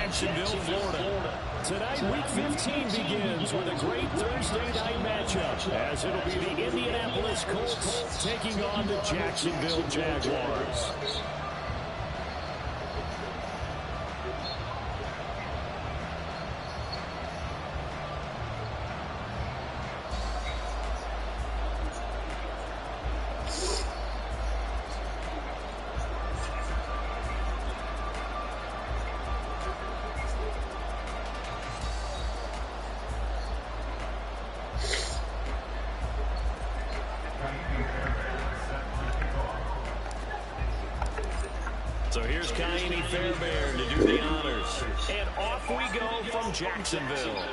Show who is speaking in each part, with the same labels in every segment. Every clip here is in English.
Speaker 1: Jacksonville, Florida. Tonight, Week 15 begins with a great Thursday night matchup, as it'll be the Indianapolis Colts taking on the Jacksonville Jaguars. So here's Fairbairn to do the honors. And off we go from Jacksonville.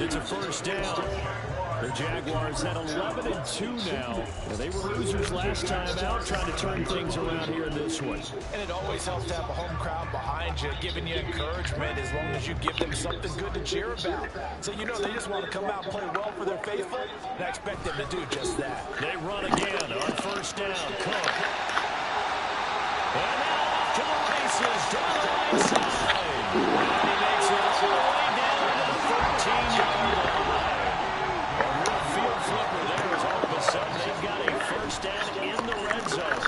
Speaker 1: It's a first down. The Jaguars at 11-2 now. They were losers last time out, trying to turn things around here in this one.
Speaker 2: And it always helps to have a home crowd behind you, giving you encouragement as long as you give them something good to cheer about. So you know they just want to come out and play well for their faithful, and I expect them to do just that.
Speaker 1: They run again on first down. Cook. And now off to the races, down the right side. And he makes it all the way down to the 13-yard line. Flipper there is all of a sudden they've got a first down in the red zone.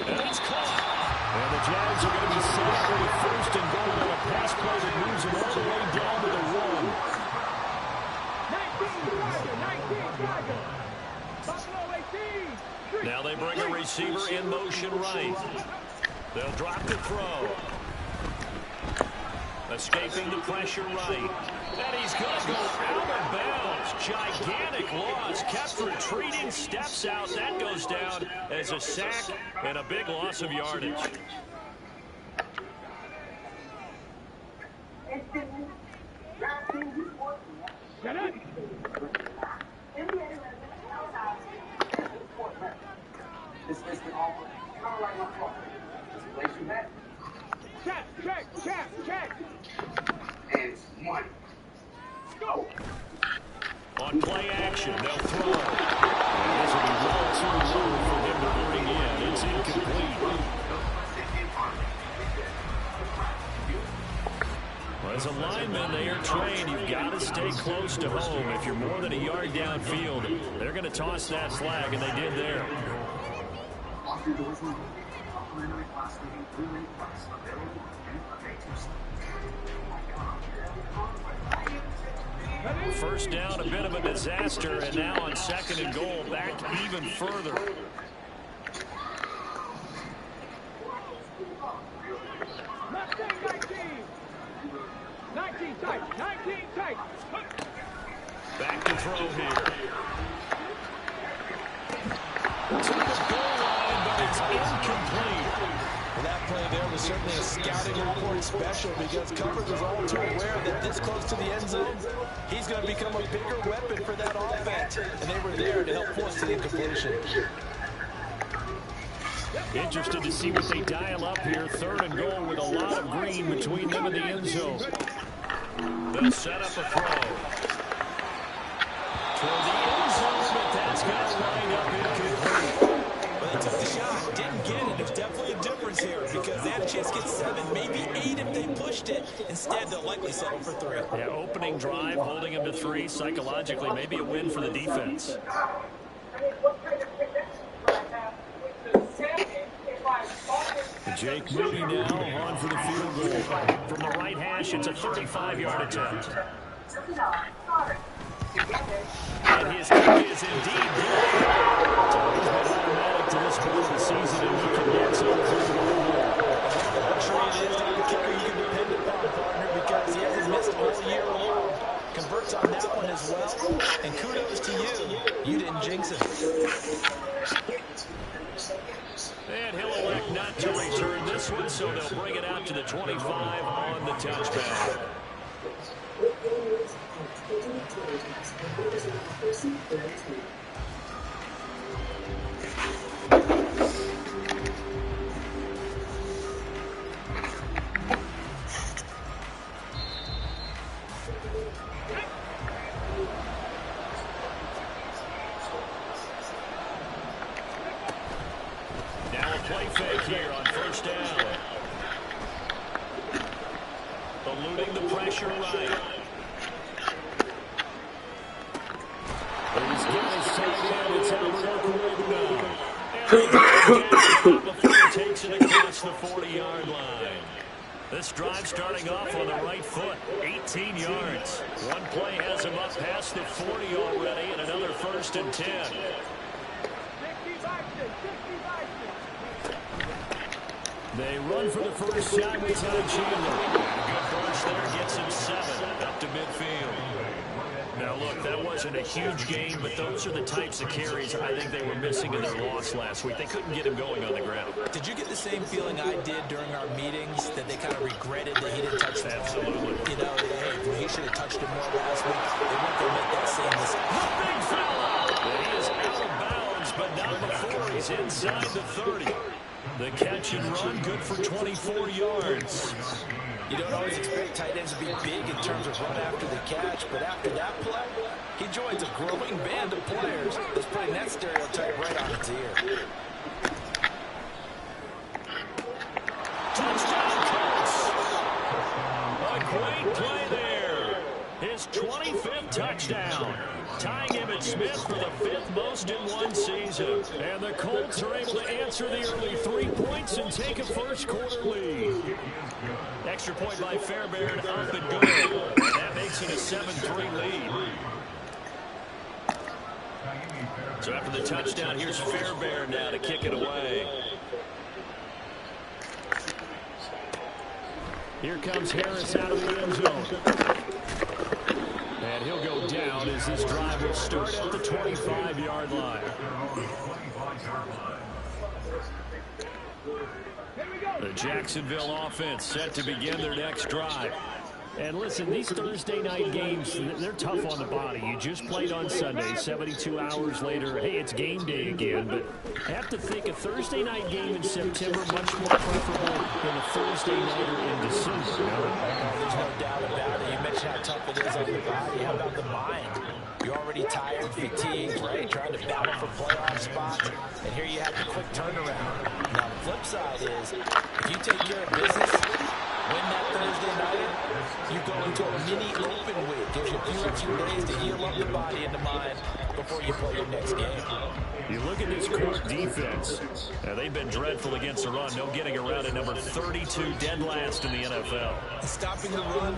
Speaker 1: And it's caught. And the Jags are going to be set up with first and goal on a pass play that moves them all the way down to the 1. Now they bring a receiver in motion right. They'll drop the throw. Escaping the pressure right. And he's going to go out of bounds. Gigantic loss. Kept retreating. Steps out. That goes down as a sack and a big loss of yardage.
Speaker 3: Get it. Check. And it's one. Go.
Speaker 1: On play action, they'll throw. And this will be well too low for him to bring in. It's incomplete. Well, as a lineman, they are trained. You've got to stay close to home. If you're more than a yard downfield, they're going to toss that flag, and they did there. First down, a bit of a disaster, and now on second and goal, back even further. Back to throw here. To the goal line, but it's incomplete.
Speaker 2: Well, that play there was certainly a scouting report special because coverage was all too aware that this close to the end zone, he's going to become a bigger weapon for that offense. And they were there to help force the incompletion.
Speaker 1: Interested to see what they dial up here. Third and goal with a lot of green between them and the end zone. They'll set up a throw. Toward the end zone, but that's going to wind up incomplete.
Speaker 2: Well, they took the shot, didn't get it. There's definitely a difference here because they had a chance to get 7, maybe 8 if they pushed it. Instead, they'll likely settle for 3.
Speaker 1: Yeah, opening drive, holding him to 3. Psychologically, maybe a win for the defense. Jake Moody now on for the field goal. From the right hash, it's a 35-yard attempt. And his kick is indeed good. So he's been automatic to this point of the season, and he can get some through the goal.
Speaker 2: Luxury it is to have a kicker you can depend upon, partner, because he hasn't missed all year long. Converts on that one as well, and kudos to you. You didn't jinx it.
Speaker 1: And he'll elect not to return this one, so they'll bring it out to the 25 on the touchback. Now a play fake here on first down. Eluding the pressure right. These guys tied in. It's Albert Okwuegbunam now. Before he takes it across the 40-yard line. This drive starting off on the right foot. 18 yards. One play has him up past the 40 already, and another 1st and 10. They run for the first time with Ty Chandler. Good burst there, gets him 7 up to midfield. Now, look, that wasn't a huge game, but those are the types of carries I think they were missing in their loss last week. They couldn't get him going on the ground.
Speaker 2: Did you get the same feeling I did during our meetings, that they kind of regretted that he didn't touch the ball?
Speaker 1: Absolutely.
Speaker 2: You know, hey, he should have touched it more last week. They weren't going to make that same mistake.
Speaker 1: The big fella! He is out of bounds, but not before he's inside the 30. The catch and run, good for 24 yards.
Speaker 2: You don't always expect tight ends to be big in terms of run after the catch, but after that play, he joins a growing band of players that's putting that stereotype right on its ear.
Speaker 1: Touchdown, Colts. A great play there. His 25th touchdown. Tying Emmitt Smith for the 5th most in one season. And the Colts are able to answer the early 3 points and take a first-quarter lead. Extra point by Fairbairn, up and good. That makes it a 7-3 lead. So after the touchdown, here's Fairbairn now to kick it away. Here comes Harris out of the end zone. And he'll go down as this drive will start at the 25-yard line. The Jacksonville offense set to begin their next drive. And listen, these Thursday night games, they're tough on the body. You just played on Sunday, 72 hours later. Hey, it's game day again, but I have to think a Thursday night game in September much more preferable than a Thursday nighter in December.
Speaker 2: There's no doubt about it. You mentioned how tough it is on the body. How about the mind? You're already tired, fatigued, right? Trying to battle for playoff spots. And here you have the quick turnaround. Now, the flip side is, if you take care of business, win that Thursday nighter, you go into a mini open week. Gives you a few extra days to heal up the body and the mind before you play your next game.
Speaker 1: You look at this Colts defense. Now, they've been dreadful against the run. No getting around at number 32, dead last in the NFL.
Speaker 2: Stopping the run,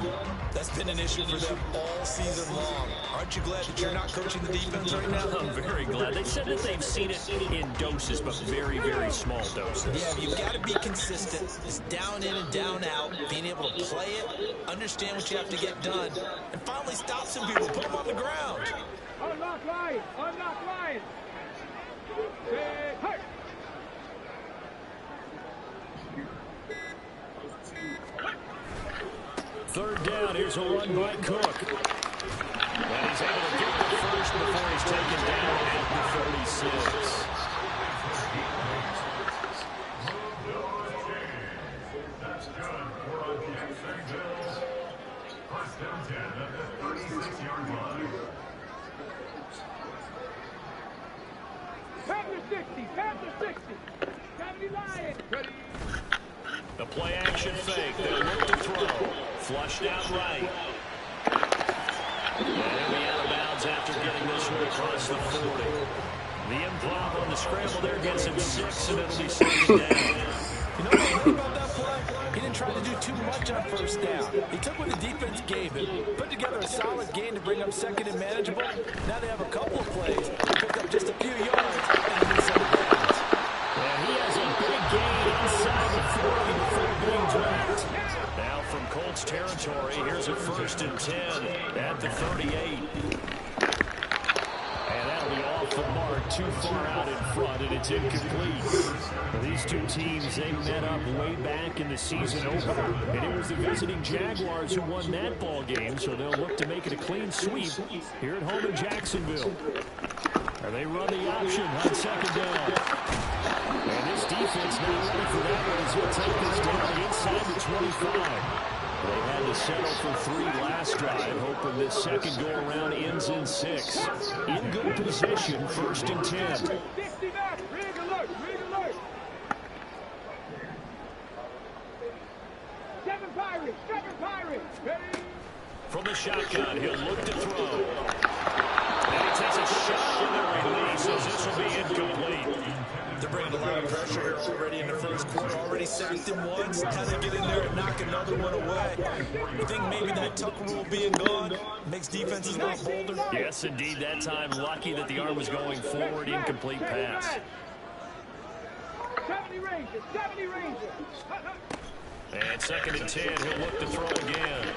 Speaker 2: that's been an issue for them all season long. Aren't you glad that you're not coaching the defense right now?
Speaker 1: I'm very glad. They said that they've seen it in doses, but very, very small doses.
Speaker 2: Yeah, you've got to be consistent. It's down in and down out, being able to play it, understand what you have to get done, and finally stop some people, put them on the ground.
Speaker 3: Unlock line! Unlock line! Hey!
Speaker 1: Third down, here's a run by Cook. And he's able to get the first before he's taken down at the 36.
Speaker 4: That's good for a Jacksonville. First down 10 at the 36-yard line.
Speaker 3: Panther 60! Panther 60! County Lions! Ready!
Speaker 1: The play action fake. They'll look to throw. Flushed out right. And he'll be out of bounds after getting this one across the 40. The improv on the scramble there gets him 6, and it'll be second down.
Speaker 2: You know what I like about that play? He didn't try to do too much on first down. He took what the defense gave him, put together a solid gain to bring up second and manageable. Now they have a couple of plays to pick up just a few yards and a new set of downs.
Speaker 1: And he has a big gain inside the 40 before being dropped. Now from Colts territory, here's a 1st and 10 at the 38. And that'll be off the mark, too far out in front, and it's incomplete. Well, these two teams, they met up way back in the season opener, and it was the visiting Jaguars who won that ball game, so they'll look to make it a clean sweep here at home in Jacksonville. And they run the option on 2nd down. And this defense not ready for that one as he'll take this down inside the 25. They had to settle for 3 last drive, hoping this second go-around ends in 6. In good position, 1st and 10.
Speaker 3: 60 back. Rig alert. Rig alert. 7 Pirates. 7 Pirates. Ready?
Speaker 1: From the shotgun, he'll look to throw. And he takes a shot in the release as this will be incomplete.
Speaker 2: They're bringing a lot of pressure here already in the first quarter. Already sacked him once. Now they get in there and knock another one away. You think maybe that tuck rule being gone makes defenses a lot bolder?
Speaker 1: Yes, indeed. That time, lucky that the arm was going forward. Incomplete pass.
Speaker 3: 70 Rangers. 70 Rangers.
Speaker 1: And 2nd and 10, he'll look to throw again.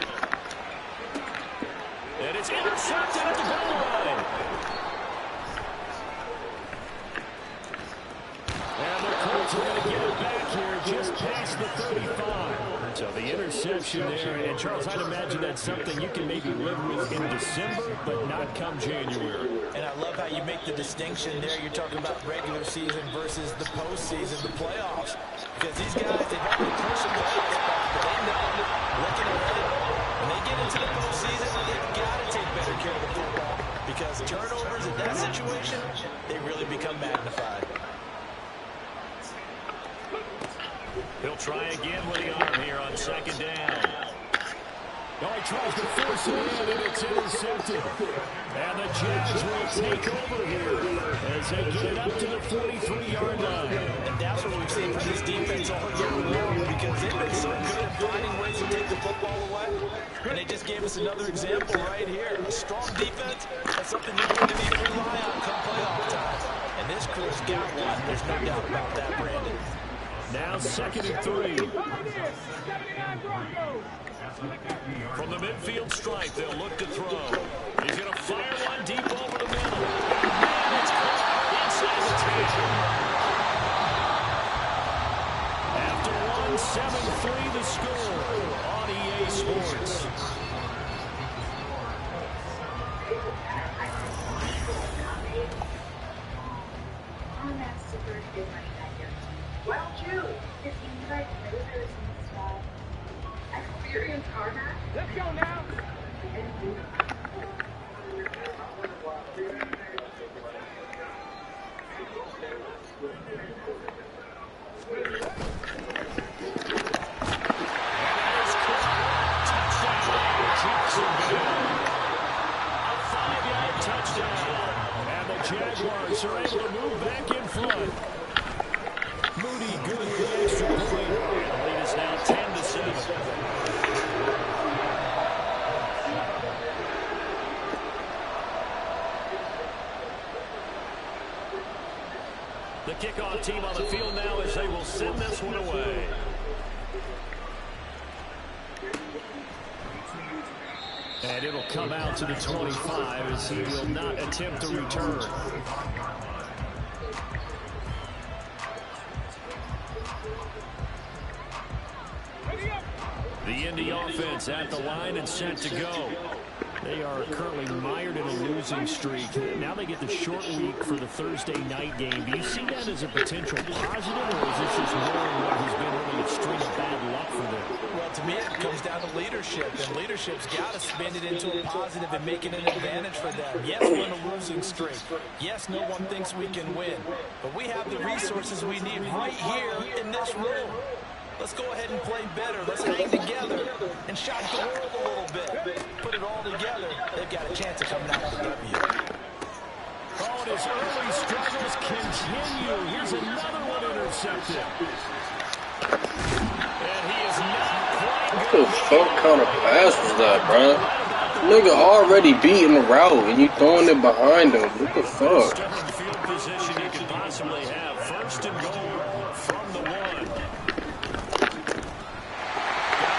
Speaker 1: And it's intercepted at the goal line. And the Colts are going to get it back here just past the 35. So the interception there. And, Charles, I'd imagine that's something you can maybe live with in December, but not come January.
Speaker 2: And I love how you make the distinction there. You're talking about regular season versus the postseason, the playoffs. Because these guys, they've already pushed the playoffs back, but they know, looking ahead, when they get into the postseason, they've got to take better care of the football. Because turnovers in that situation, they really become magnified.
Speaker 1: He'll try again with the arm here on 2nd down. No, he tries to force it in, and it's intercepted. And the Jags will take over here as they get it up to the 43-yard line.
Speaker 2: And that's what we've seen from this defense all year long, because they've been so good at finding ways to take the football away. And they just gave us another example right here. A strong defense, that's something you're going to need to rely on come playoff time. And this crew's got one. There's no doubt about that, Brandon.
Speaker 1: Now 2nd and 3.
Speaker 3: 79 Broncos.
Speaker 1: From the midfield stripe, they'll look to throw. He's going to fire one deep over the middle. And it's caught inside the 10. After one, 7-3 the score on EA Sports.
Speaker 5: On that super good money that year. Why don't you? If you like movers and stuff. Experience car hack.
Speaker 3: Let's go now.
Speaker 1: Jaguars are able to move back in front. Moody good for the extra point. The lead is now 10-7. The kickoff team on the field now as they will send this one away. And it'll come out to the 25 as he will not attempt to return. The Indy offense at the line and set to go. They are currently mired in a losing streak. Now they get the short week for the Thursday night game. Do you see that as a potential positive, or is this just more of what has been really a string of bad luck for them?
Speaker 2: Well, to me, it comes down to leadership, and leadership's got to spin it into a positive and make it an advantage for them. Yes, we're in a losing streak. Yes, no one thinks we can win, but we have the resources we need right here in this room. Let's go ahead and play better. Let's hang together and shock the world a little bit. Put it all together. They've got a chance of coming out with a W.
Speaker 1: Oh, and his early struggles continue. Here's another one intercepted. And he is not quite
Speaker 6: What
Speaker 1: good.
Speaker 6: the fuck kind of pass was that, bro? Nigga already beating the route and you throwing it behind him. What the fuck?
Speaker 1: Starting field position you could possibly have. First and goal from the 1.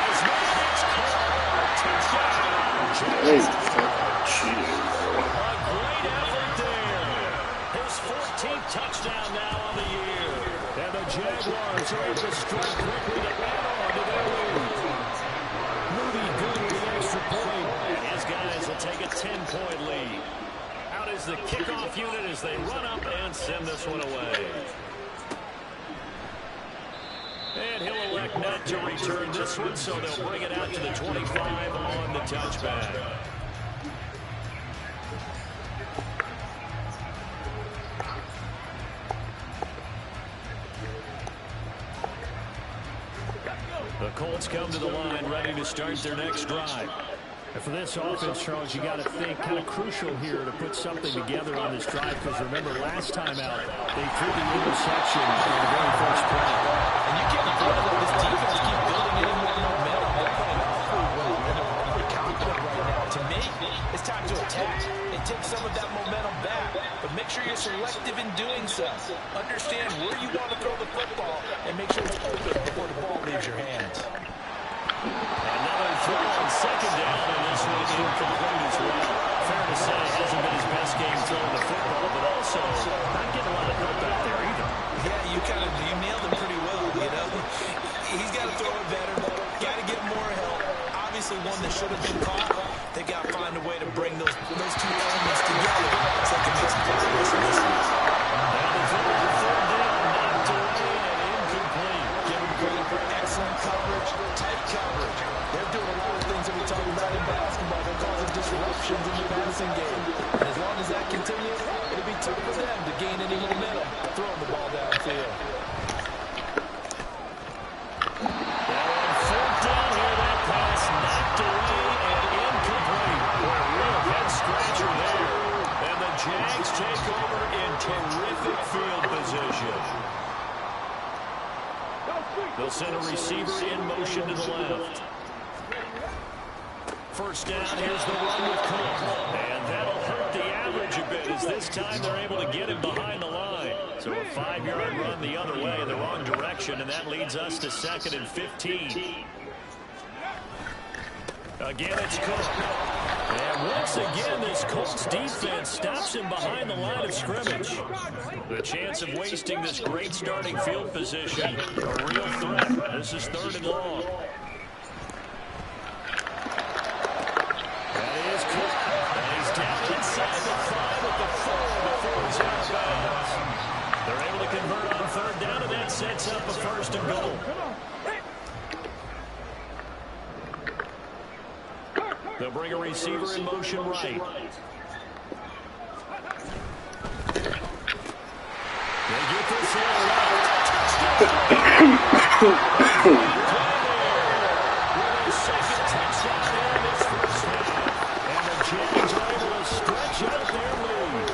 Speaker 1: Guys, it's caught. Touchdown.
Speaker 6: Hey,
Speaker 1: Jags.
Speaker 6: fucking shit, bro.
Speaker 1: A great effort there. His 14th touchdown now on the year. And the Jaguars are able to strike quickly to add on to their lead. Moody good with the extra point. And his guys will take a 10-point lead. Out is the kickoff unit as they run up and send this one away. And he'll elect not to return this one, so they'll bring it out to the 25 on the touchback. The Colts come to the line ready to start their next drive. And for this offense, Charles, you got to think kind of crucial here to put something together on this drive, because remember last time out they threw the interception on the very first play.
Speaker 2: And you can't afford to let this defense keep building any more momentum. They're playing awfully well. They're confident right now. To me, it's time to attack and take some of that momentum back. But make sure you're selective in doing so. Understand where you want to throw the football and make sure it's open before the ball leaves your hands.
Speaker 1: Another throw on second down, and this one incomplete as well. Fair to say, it hasn't been his best game throwing the football, but also not getting a lot of help out there either.
Speaker 2: Yeah, you nailed it pretty well, you know. He's got to throw it better, got to get more help. Obviously one that should have been caught. They got to find a way to bring those two elements together so they can make some progress in this one.
Speaker 1: Now the throw on third down, knocked away and incomplete.
Speaker 2: Give them credit for excellent coverage, tight coverage. They're doing a lot of things that we talk about in basketball. They're causing disruptions in the passing game. And as long as that continues, it'll be tough for them to gain any momentum throwing the ball downfield.
Speaker 1: Now on fourth down here, that pass knocked away and incomplete. What a real head-scratcher there. And the Jags take over in terrific field position. They'll send a receiver in motion to the left. First down, here's the run with Cook. And that'll hurt the average a bit, as this time they're able to get him behind the line. So a 5-yard run the other way in the wrong direction, and that leads us to 2nd and 15. Again, it's Cook. And once again, this Colts defense stops him behind the line of scrimmage. The chance of wasting this great starting field position, a real threat. This is 3rd and long. That is Cook. And he's down inside the 5 at the 4 before he's out of bounds. They're able to convert on 3rd down, and that sets up a 1st and goal. They'll bring a receiver in motion right. They get this in left. Second touchdown here in this first half. And the Jags are able to stretch out their lead.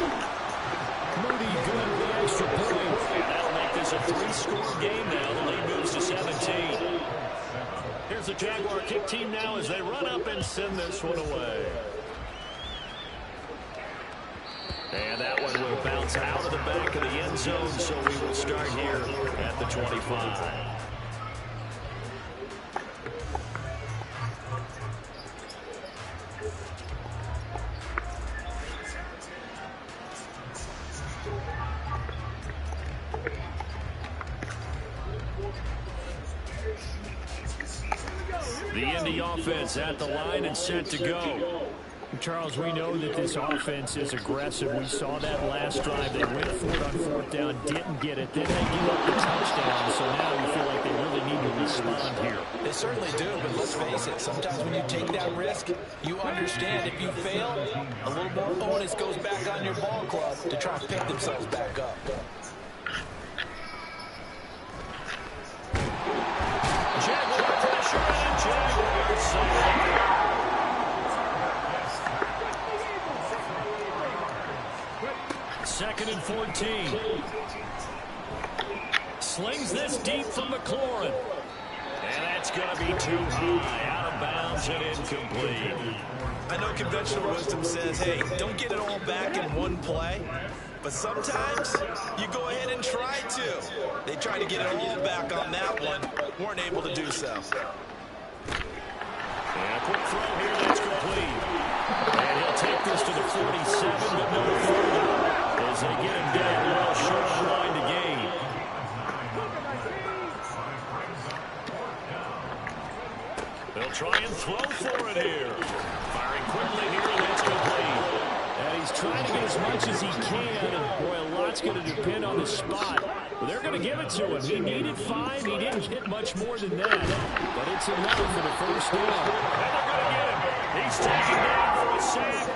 Speaker 1: Moody good with the extra point. And that'll make this a 3-score game now. The lead moves to 17. Here's the Jaguar kick team now as they run up and send this one away. And that one will bounce out of the back of the end zone, so we will start here at the 25. The Indy offense at the line and set to go.
Speaker 3: Charles, we know that this offense is aggressive. We saw that last drive. They went for it on 4th down, didn't get it. Then they give up the touchdown, so now you feel like they really need to respond here.
Speaker 2: They certainly do, but let's face it, sometimes when you take that risk, you understand if you fail, a little more onus goes back on your ball club to try and pick themselves back up.
Speaker 1: Jaguar pressure and Jaguars save. 2nd and 14.
Speaker 3: slings this deep from McLaurin. And that's going to be too high, out of bounds and incomplete.
Speaker 2: I know conventional wisdom says, hey, don't get it all back in one play. But sometimes you go ahead and try to. They tried to get it all back on that one. Weren't able to do so.
Speaker 3: And a quick throw here, that's complete. And he'll take this to the 47, but no further. As they get him down well short on the line to gain. They'll try and throw for it here. Firing quickly here, and that's complete. And he's trying to get as much as he can. And boy, a lot's going to depend on the spot. But they're going to give it to him. He needed 5. He didn't get much more than that. But it's enough for the first down. And they're going to get him. He's taken down for a sack.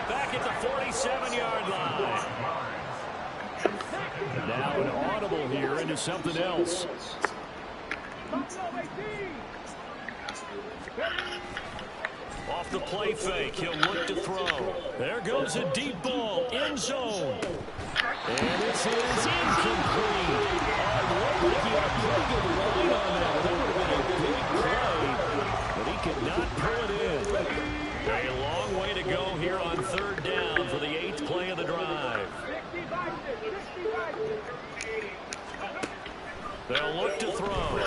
Speaker 3: Back at the 47-yard line. Now an audible here into something else. Off the play fake, he'll look to throw. There goes a deep ball, end zone. And this is incomplete. Looked like he had a pretty good line on that. That would have been a big play, but he could not pull it in. A long way to go here on 3rd down for the 8th play of the drive. They'll look to throw.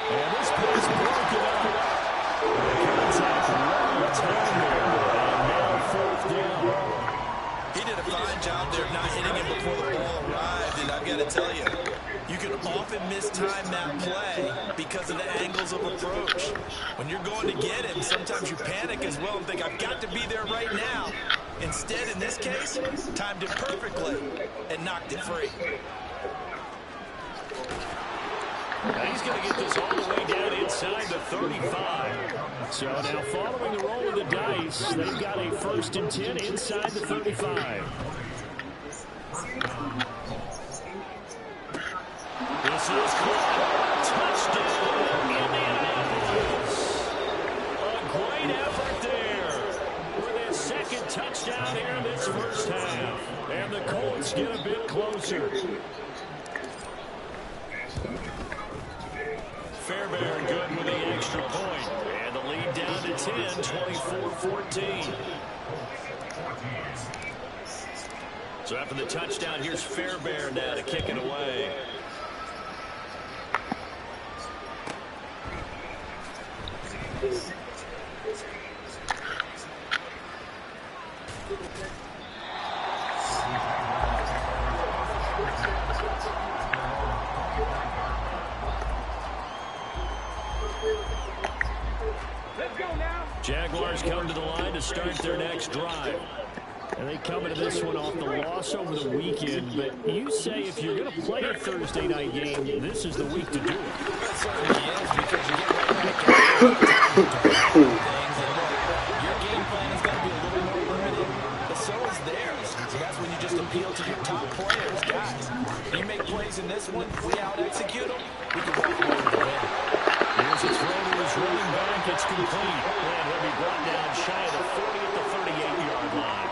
Speaker 3: And this play's broken up. Contact right time there. And now 4th down.
Speaker 2: He did a fine job there not hitting him before the ball arrived. And I've got to tell you, you can often mistime that play because of the angles of approach. When you're going to get him, sometimes you panic as well and think, I've got to be there right now. Instead, in this case, timed it perfectly and knocked it free.
Speaker 3: Now he's going to get this all the way down inside the 35. So now following the roll of the dice, they've got a 1st and 10 inside the 35. This is caught. Touchdown, Indianapolis. A great effort there for their 2nd touchdown here in this 1st half. And the Colts get a bit closer. Fairbairn good with the extra point. And the lead down to 10, 24-14. So after the touchdown, here's Fairbairn now to kick it away. Jaguars come to the line to start their next drive. And they come into this one off the loss over the weekend. But you say if you're going to play a Thursday night game, this is the week to do it.
Speaker 2: It certainly is, because you get right back at things. And your game plan is going to be a little more limited, but so is theirs. So that's when you just appeal to your top players. Guys, you make plays in this one, we out-execute them, we can walk away with the win.
Speaker 3: Here's a throw to his running back. It's complete. And he'll be brought down shy of the 40 at the 38-yard line.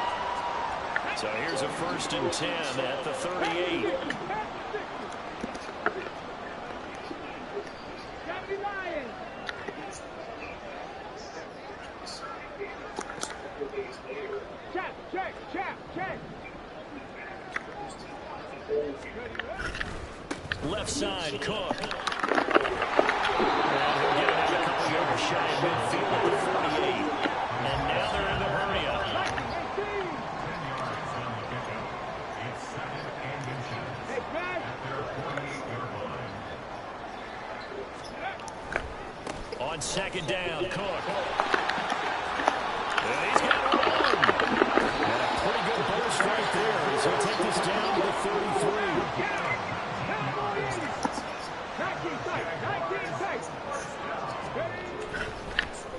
Speaker 3: So here's a 1st and 10 at the 38. Left side, Cook. And he'll get it out a couple yards shy of midfield at the 48. And now they're in the hurry-up. On 2nd down, Cook. And he's got a run. And a pretty good burst right there as he'll take this down to the 33.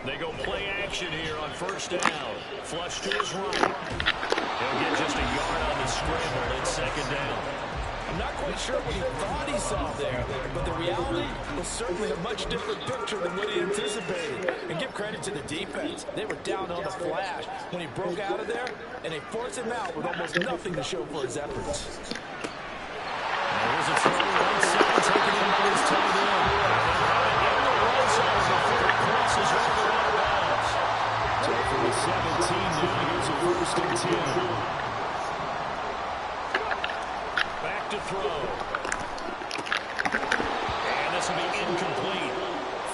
Speaker 3: They go play action here on 1st down. Flush to his right. He'll get just a yard on the scramble at 2nd down.
Speaker 2: I'm not quite quite sure what he thought he saw there, but the reality was certainly a much different picture than what he anticipated. And give credit to the defense. They were down on the flash when he broke out of there, and they forced him out with almost nothing to show for his efforts.
Speaker 3: There's a throw right side, taken in by his tight end. In the right side before it crosses over out of bounds. So from the 17 now, here's a 1st and 10. Back to throw. And this will be incomplete.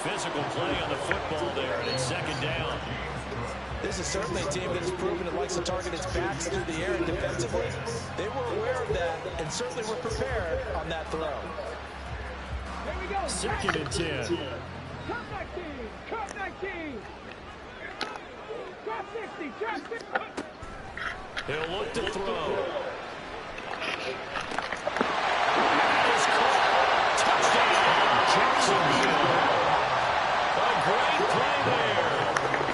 Speaker 3: Physical play on the football there, and it's 2nd down.
Speaker 2: This is certainly a team that has proven it likes to target its backs through the air, and defensively, they were aware of that and certainly were prepared on that throw.
Speaker 7: Here we go.
Speaker 3: 2nd and 10.
Speaker 7: Cut 19. Cut 19. Drop 60. Drop 60.
Speaker 3: He'll look to throw. Jacksonville. A great play there.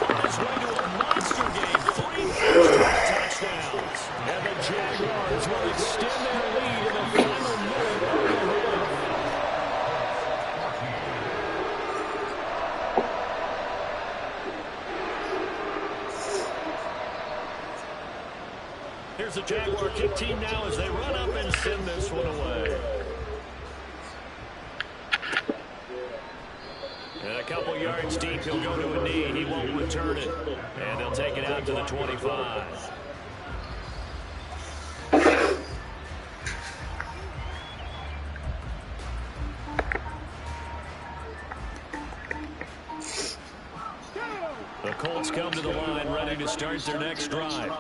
Speaker 3: On his way to a monster game. 3 touchdowns. And the Jaguars will extend their lead in the final minute of the half. Here's the Jaguar kick team now as they run up and send this one away. And a couple yards deep, he'll go to a knee. He won't return it. And they'll take it out to the 25. The Colts come to the line, ready to start their next drive.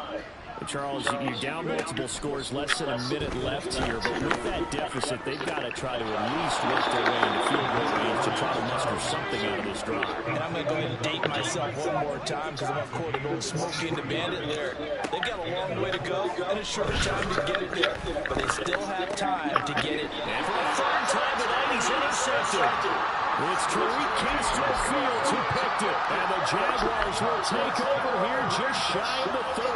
Speaker 3: Charles, you're down multiple scores, less than a minute left here, but with that deficit, they've got to try to at least work their way into field goal range to try to muster something out of this drive.
Speaker 2: And I'm going to go ahead and date myself one more time because I'm off court an old Smokey and the Bandit lyric. They've got a long way to go and a short time to get it there, but they still have time to get it.
Speaker 3: And for the 3rd time tonight, he's intercepted. It's Tariq Kingston-Fields who picked it, and the Jaguars will take over here just shy of the 30.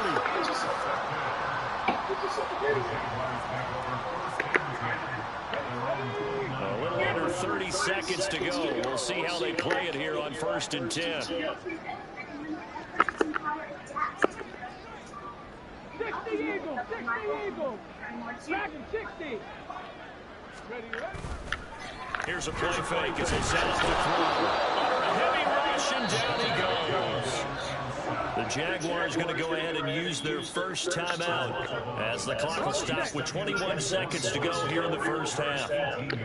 Speaker 3: A little under 30 seconds to go. We'll see how they play it here on 1st and 10.
Speaker 7: 60 Eagles. 60 Eagles. Dragon 60. Ready, ready.
Speaker 3: Here's a play fake as they set up to throw. Under a heavy rush, and down he goes. The Jaguars going to go ahead and use their first timeout as the clock will stop with 21 seconds to go here in the first half.
Speaker 7: Big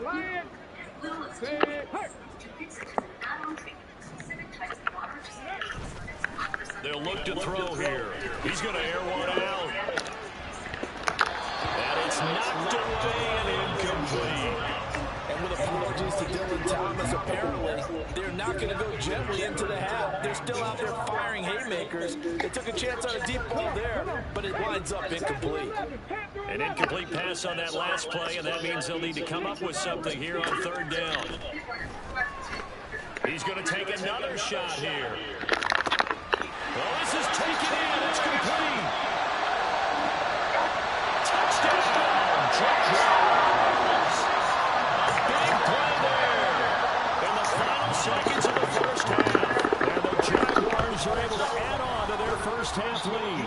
Speaker 7: Lion. Big Hurt.
Speaker 3: They'll look to throw here. He's going to air one out. And it's knocked away and incomplete.
Speaker 2: And with apologies to Dylan Thomas, apparently, they're not going to go gently into the half. They're still out there firing haymakers. They took a chance on a deep ball there, but it winds up incomplete.
Speaker 3: An incomplete pass on that last play, and that means they'll need to come up with something here on 3rd down. He's going to take another shot here. Well, this is taken in. It's complete. Touchdown, Jaguars. Big play there in the final seconds of the first half. And the Jaguars are able to add on to their first half lead.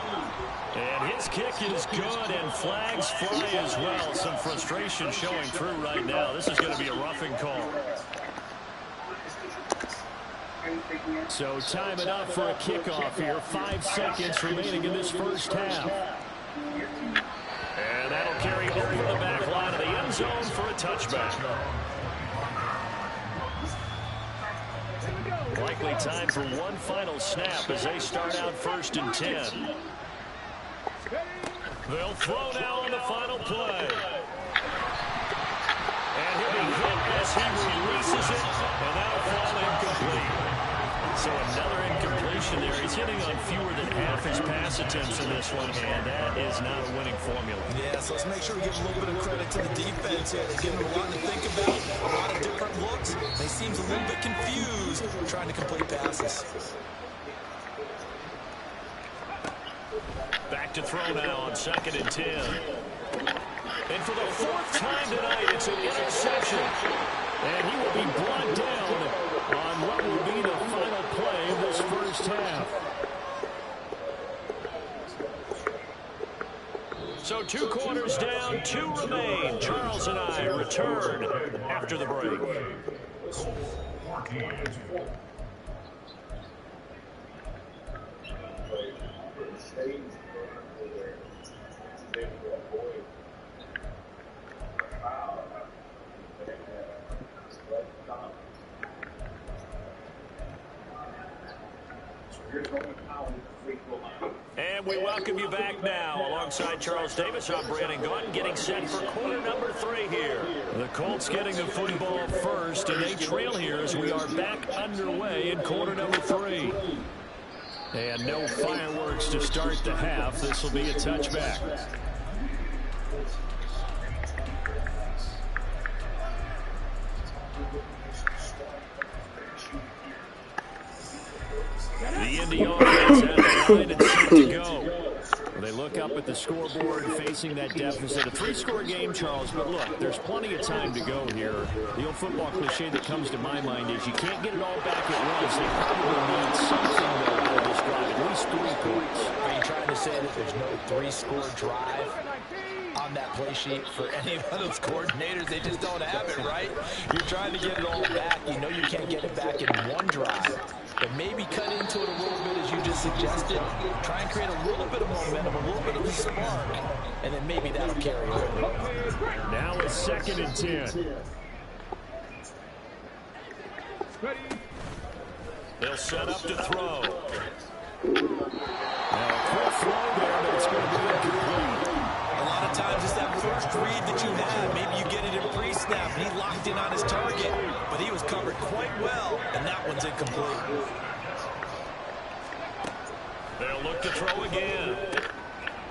Speaker 3: And his kick is good, and flags fly as well. Some frustration showing through right now. This is going to be a roughing call. So time it up for a kickoff here. 5 seconds remaining in this first half. And that'll carry over the back line of the end zone for a touchback. Likely time for one final snap as they start out 1st and 10. They'll throw now on the final play. And he'll be hit as he releases it, and that'll fall incomplete. So another incompletion there. He's hitting on fewer than half his pass attempts in this one, and that is not a winning formula.
Speaker 2: Yeah, so let's make sure we give a little bit of credit to the defense here. They give him a lot to think about, a lot of different looks. He seems a little bit confused trying to complete passes.
Speaker 3: Back to throw now on 2nd and 10. And for the 4th time tonight, it's an interception. And he will be brought down on what will be the final play of this first half. So 2 quarters down, 2 remain. Charles and I return after the break. And we welcome you back now. Alongside Charles Davis, I'm Brandon Gaunt, getting set for quarter number 3 here. The Colts getting the football first, and they trail here as we are back underway in quarter number 3. And no fireworks to start the half. This will be a touchback. The Indy offense at the line and set to go. They look up at the scoreboard facing that deficit. A 3-score game, Charles, but look, there's plenty of time to go here. The old football cliche that comes to my mind is you can't get it all back at once. They probably need something out of this drive, at least 3 points.
Speaker 2: Are you trying to say that there's no 3-score drive on that play sheet for any of those coordinators? They just don't have it, right? You're trying to get it all back. You know you can't get it back in one drive. But maybe cut into it a little bit, as you just suggested. Try and create a little bit of momentum, a little bit of a spark, and then maybe that'll carry over.
Speaker 3: Now it's 2nd and 10. They'll set up to throw. Now a quick throw there, but it's going to be incomplete.
Speaker 2: A lot of times it's that first read that you have. Maybe you get it in pre-snap, and he locked in on his target, but he was covered quite well, and that one's incomplete.
Speaker 3: They'll look to throw again.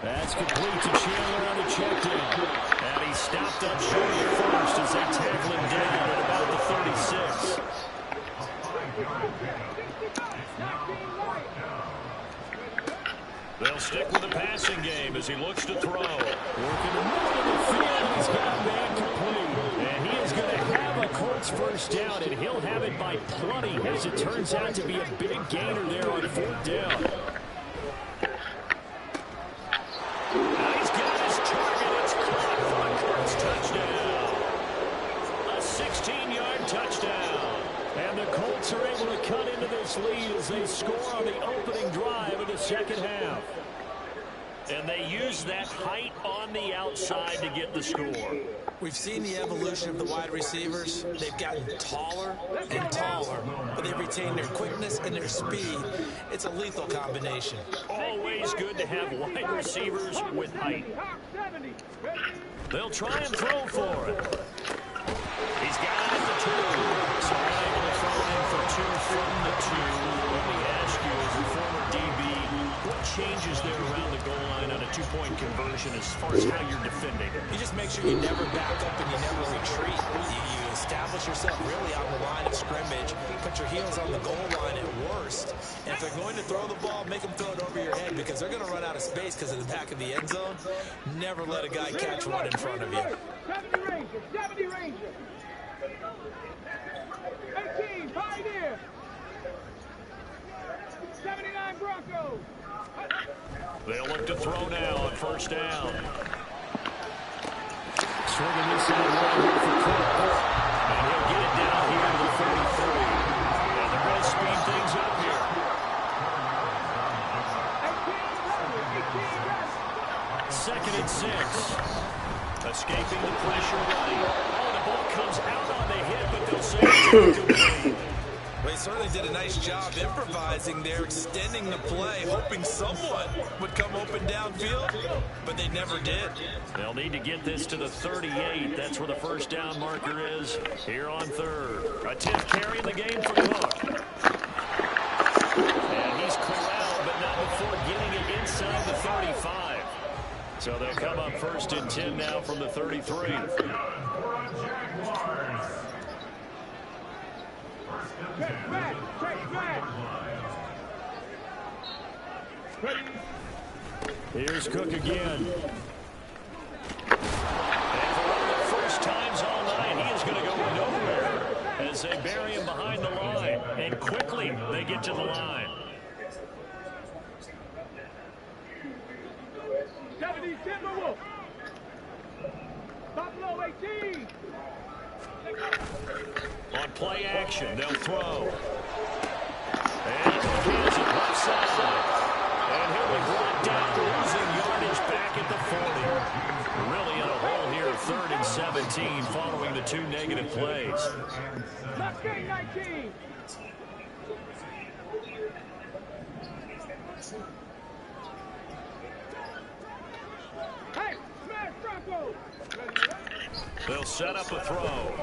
Speaker 3: That's complete to Chandler on the check down. And he stopped up short at first as they tackle him down at about the 36. They'll stick with the passing game as he looks to throw. Working the middle of the field. He's got a man complete. And he is going to have a Colts first down, and he'll have it by plenty as it turns out to be a big gainer there on 4th down. Now he's got his target. It's caught for a Colts touchdown. A 16-yard touchdown. And the Colts are able to cut into this lead as they score on the opening drive of the second half. And they use that height on the outside to get the score.
Speaker 2: We've seen the evolution of the wide receivers. They've gotten taller and taller, but they've retained their quickness and their speed. It's a lethal combination.
Speaker 3: Always good to have wide receivers with height. They'll try and throw for it. He's got it at the 2. So unable to throw it in for 2 from the 2. Let me ask you, as a former DB, what changes there around the goal line on a 2-point conversion as far as how you're defending?
Speaker 2: You just make sure you never back up and you never retreat. You establish yourself really on the line of scrimmage, put your heels on the goal line at worst. And if they're going to throw the ball, make them throw it over your head because they're going to run out of space because of the back of the end zone. Never let a guy catch one in front of you.
Speaker 7: 70 Rangers, 70 Rangers. 18, Pioneer. 79 Broncos.
Speaker 3: They'll look to throw now on 1st down. Swinging this side right for Cook. And he'll get it down here to the 33. And they're going to speed things up here. 2nd and 6. Escaping the pressure right. Oh, the ball comes out on the hit, but they'll say it's incomplete.
Speaker 2: Well, he certainly did a nice job improvising there, extending the play, hoping someone would come open downfield, but they never did.
Speaker 3: They'll need to get this to the 38. That's where the 1st down marker is here on 3rd. A 10th carry in the game for Cook. And he's corralled, but not before getting it inside the 35. So they'll come up 1st and 10 now from the 33.
Speaker 7: Check back, check back.
Speaker 3: Here's Cook again. And for one of the first times all night, he is going to go nowhere as they bury him behind the line. And quickly, they get to the line.
Speaker 7: 70 Timberwolves. Buffalo 18.
Speaker 3: On play action, they'll throw. And here's it left side. And he'll be brought down, losing yardage back at the 40. Really in a hole here, 3rd and 17, following the 2 negative plays.
Speaker 7: Left game 19. Hey, smash Broncos.
Speaker 3: They'll set up a throw.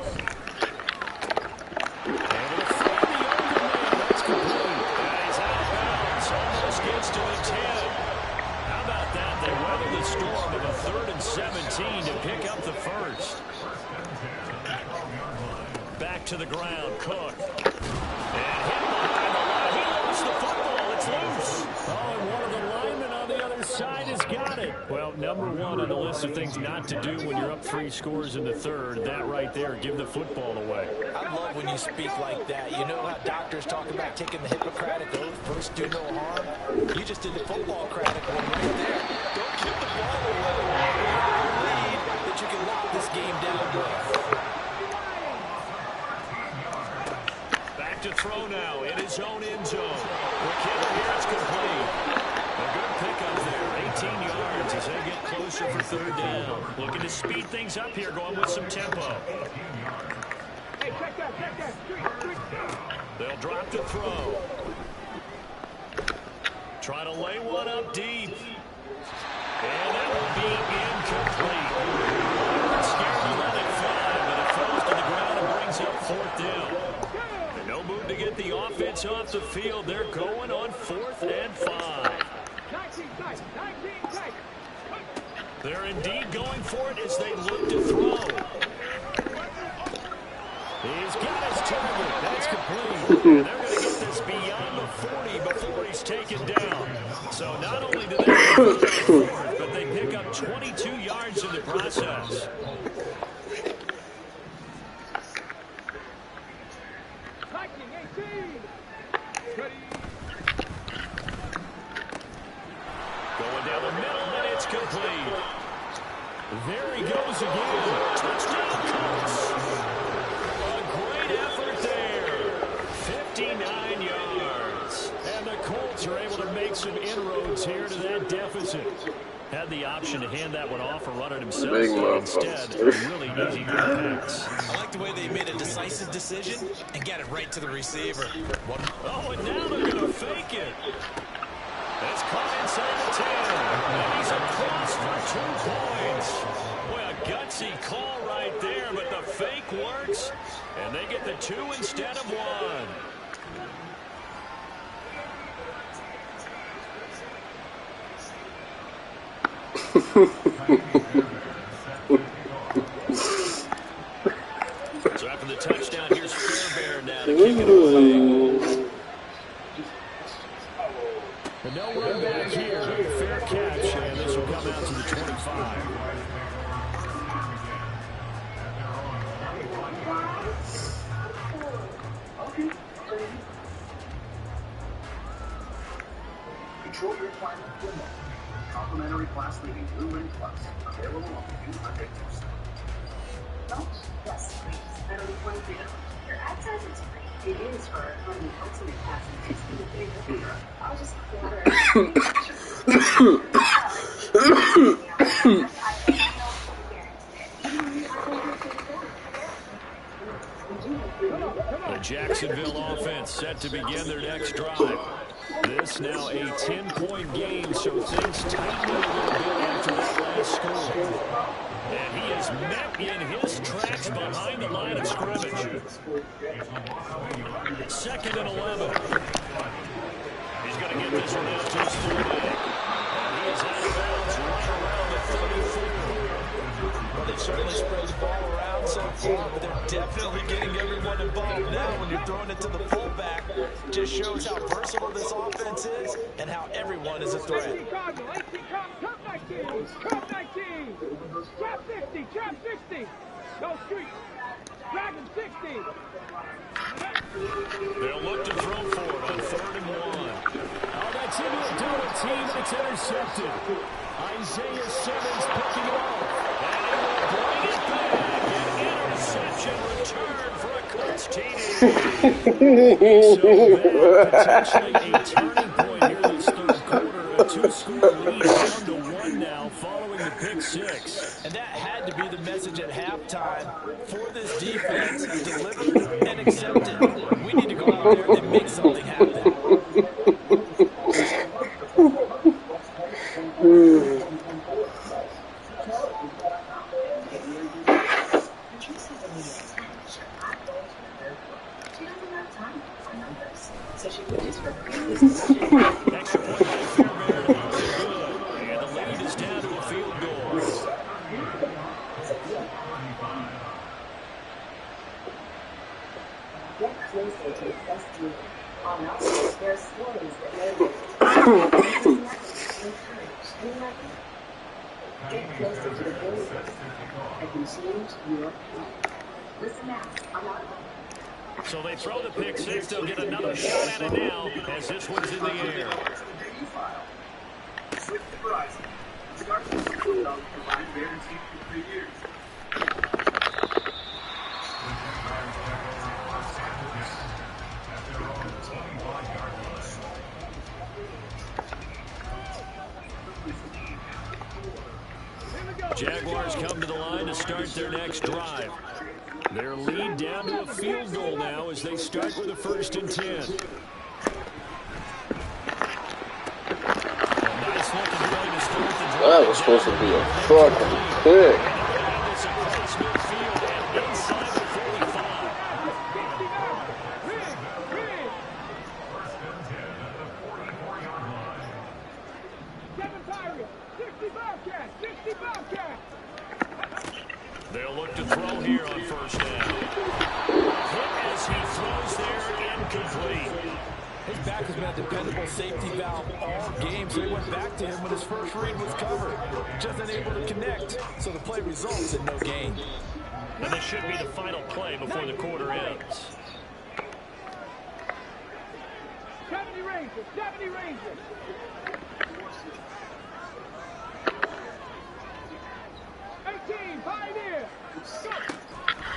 Speaker 3: Able to find the open man. That's complete. And he's out of bounds. Almost gets to the 10. How about that? They weather the storm of a 3rd and 17 to pick up the first. Back to the ground, Cook. And hit behind the line. He lost the football. It's loose. Oh, and one of the linemen on the other side has got it. Well, number one on the list of things not to do when you're up 3 scores in the 3rd. That right there, give the football away.
Speaker 2: I love when you speak like that. You know how doctors talk about taking the Hippocratic Oath, first do no harm? You just did the football Cratic one right there. Don't give the ball away. You have a lead that you can lock this game down with.
Speaker 3: Back to throw now in his own end zone. McKinnon here, it's complete. A good pickup there, 18 yards as they get closer for 3rd down. Looking to speed things up here, going with some tempo.
Speaker 7: Hey, check that. Street.
Speaker 3: They'll drop to throw. Try to lay one up deep. And that will be incomplete. Scared to let it fly, but it falls to the ground and brings up 4th down. And no move to get the offense off the field. They're going on 4th and 5.
Speaker 7: 19 tight.
Speaker 3: They're indeed going for it as they look to throw. He's got his target. That's complete. And they're going to get this beyond the 40 before he's taken down. So not only do they get the 4th, but they pick up 22 yards in the process.
Speaker 7: Lightning 18. Ready.
Speaker 3: Going down the middle, and it's complete. There he goes again. Touchdown, Colts. A great effort there. 59 yards. And the Colts are able to make some inroads here to that deficit. Had the option to hand that one off or run it himself, but instead, a really easy pass.
Speaker 2: I like the way they made a decisive decision and got it right to the receiver.
Speaker 3: Oh, and now they're going to fake it. That's caught inside the 10. And he's across for 2 points. Boy, a gutsy call right there, but the fake works. And they get the 2 instead of 1. So after the touchdown, here's Fairbairn now to kick it away. And no run back here. Fair catch, and this will come out to the 25.
Speaker 8: Control your climate with Limo. Complimentary class leading Blue Ring Plus. Available on the new Hyundai Tucson.
Speaker 5: Oh, yes, please. That'll be $23. Your advertisement's free. It is for our company ultimate class and 63 $3. I'll just order
Speaker 3: The Jacksonville offense set to begin their next drive. This now a 10-point game, so things tighten up a little bit after that last score. And he is met in his tracks behind the line of scrimmage. 2nd and 11. He's going to get this one out to his fullback. And he is out of bounds right around the 34.
Speaker 2: Well, they've certainly spread the ball around so far, but they're definitely getting everyone involved now. When you're throwing it to the fullback, just shows how versatile this offense is and how everyone is a threat.
Speaker 7: 18 Cardinal, 18 Cardinal, top 19, top 19, trap 50, trap 60, no street, Dragon 60.
Speaker 3: They'll look to throw for it on 3rd and 1. Oh, that's into a double team, and it's intercepted. Isaiah Simmons picking it off. And he will bring it back. An interception return for a Colts TD. So potentially a turning point here this third quarter. A 2-score lead down to 1 now following the pick 6.
Speaker 2: And that had to be the message at halftime for this defense. Deliver and accept it. We need to go out there and make something happen.
Speaker 5: So she would just repeat this decision.
Speaker 3: Extra point by Fairbairn. Good. And the lead is down to a field goal.
Speaker 5: Get closer to the best team. On us, there are stories that motivate. Get closer to the voices that can change your life. Listen now. I'm not.
Speaker 3: So they throw the pick 6. They'll get another shot at it now as this one's in the air.
Speaker 8: Switch to Verizon. Start with $2 combined guarantee for 3 years.
Speaker 3: Jaguars come to the line to start their next drive. Their lead down to a field goal now as they start with a 1st and 10. A nice looking play to start the drive.
Speaker 6: That was supposed to be a fucking pick.
Speaker 3: It's across midfield and inside the 45. They'll look to throw here on 1st down. Hit as he throws there, incomplete.
Speaker 2: His back has been a dependable safety valve all game, so he went back to him when his first read was covered. Just unable to connect, so the play results in no gain.
Speaker 3: And this should be the final play before the quarter ends.
Speaker 7: 70 Rangers, 70 Rangers. Pioneer.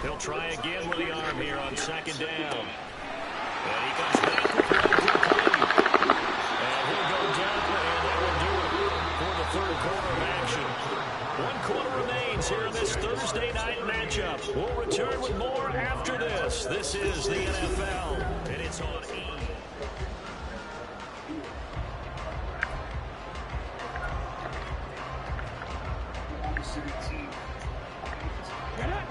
Speaker 3: He'll try again with the arm here on 2nd down. And he comes back with one complete. And he'll go down, and that will do it for the 3rd quarter of action. 1 quarter remains here in this Thursday night matchup. We'll return with more after this. This is the NFL, and it's on E!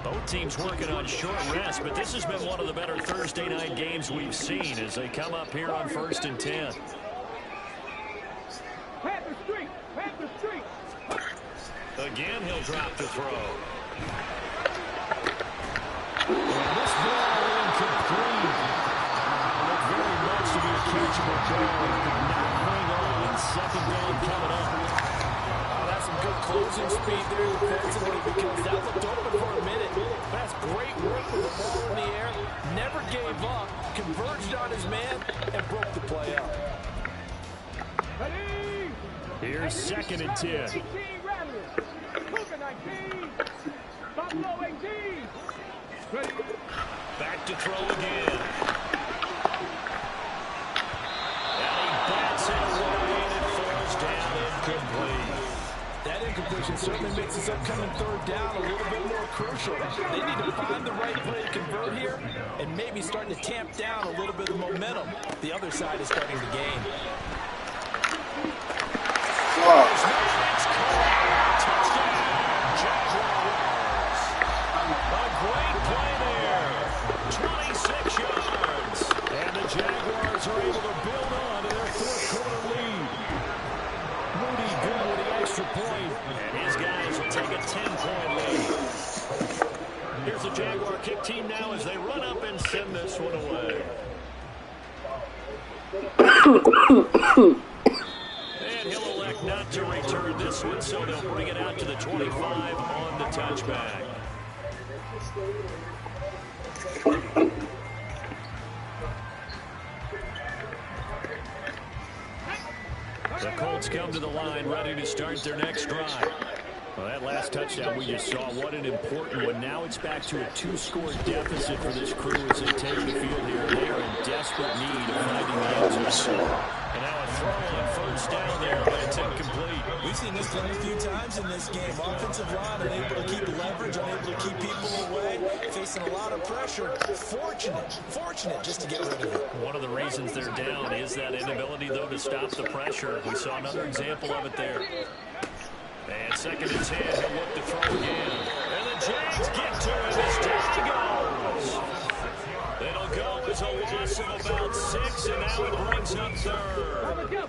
Speaker 3: Both teams working on short rest, but this has been one of the better Thursday night games we've seen as they come up here on 1st and 10.
Speaker 7: Panther Street, Panther Street.
Speaker 3: Again, he'll drop the throw.
Speaker 2: And this ball incomplete. Looked very much to be a catchable ball. Could not hang on, and 2nd down coming up. That's some good closing speed there defensively because that looked open for a minute. That's great work with the ball in the air. Never gave up, converged on his man, and broke the play up.
Speaker 7: Ready.
Speaker 3: Here's 2nd and 10.
Speaker 7: 18 Rattlers. Cougar 19. Buffalo 18. Ready.
Speaker 3: Back to throw again. And he bats it away, and it falls down incomplete.
Speaker 2: That incompletion certainly makes this upcoming 3rd down a little bit more crucial. They need to find the right play to convert here and maybe starting to tamp down a little bit of momentum. The other side is starting to gain.
Speaker 3: A great play there. 26 yards. And the Jaguars are able to build on to their 4th quarter lead. Moody good with the extra point. And his guys will take a 10-point lead. Jaguar kick team now as they run up and send this one away. And he'll elect not to return this one, so they'll bring it out to the 25 on the touchback. The Colts come to the line, ready to start their next drive. Well, that last touchdown we just saw, what an important one. Now it's back to a 2-score deficit for this crew as they take the field here. They are in desperate need of finding the end zone. And now a throw on first down there, but it's incomplete.
Speaker 2: We've seen this play a few times in this game. Offensive line unable to keep leverage, unable to keep people away, facing a lot of pressure. Fortunate just to get rid of it.
Speaker 3: One of the reasons they're down is that inability, though, to stop the pressure. We saw another example of it there. And second and 10, he'll look to throw again. And the Jags get to it as down he goes. It'll go as a loss of about 6, and now it brings up third.